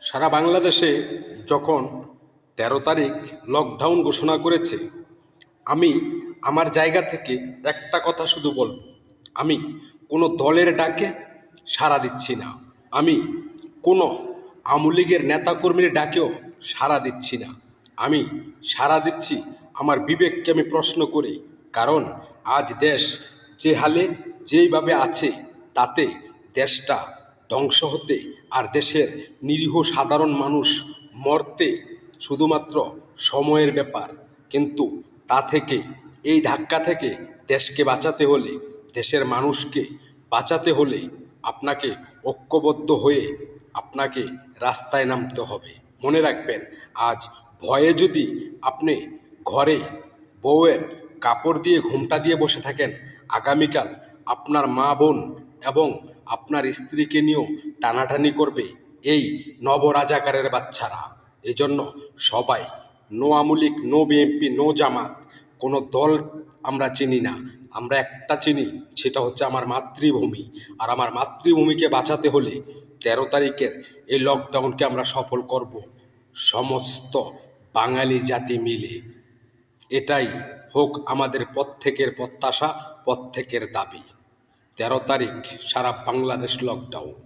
সারা বাংলাদেশে যখন ১৩ তারিখ লকডাউন ঘোষণা করেছে, আমি আমার জায়গা থেকে একটা কথা শুধু বলব, আমি কোনো দলের ডাকে সাড়া দিচ্ছি না। আমি কোনো আওয়ামী লীগের নেতাকর্মীর ডাকেও সাড়া দিচ্ছি না। আমি সাড়া দিচ্ছি আমার বিবেককে আমি প্রশ্ন করি। কারণ আজ দেশ যে হালে যেইভাবে আছে, তাতে দেশটা ধ্বংস হতে আর দেশের নিরীহ সাধারণ মানুষ মরতে শুধুমাত্র সময়ের ব্যাপার। কিন্তু তা থেকে, এই ধাক্কা থেকে দেশকে বাঁচাতে হলে, দেশের মানুষকে বাঁচাতে হলে আপনাকে ঐক্যবদ্ধ হয়ে আপনাকে রাস্তায় নামতে হবে। মনে রাখবেন, আজ ভয়ে যদি আপনি ঘরে বউয়ের কাপড় দিয়ে ঘোমটা দিয়ে বসে থাকেন, আগামীকাল আপনার মা বোন এবং আপনার স্ত্রীকে নিয়েও টানাটানি করবে এই নবরাজাকারের বাচ্চারা। এজন্য সবাই, no Awami League, no BNP, no Jamaat, কোনো দল আমরা চিনি না। আমরা একটা চিনি, সেটা হচ্ছে আমার মাতৃভূমি। আর আমার মাতৃভূমিকে বাঁচাতে হলে ১৩ তারিখের এই লকডাউনকে আমরা সফল করব সমস্ত বাঙালি জাতি মিলে। এটাই হোক আমাদের প্রত্যেকের প্রত্যাশা, প্রত্যেকের দাবি। ১৩ তারিখ সারা বাংলাদেশ লকডাউন।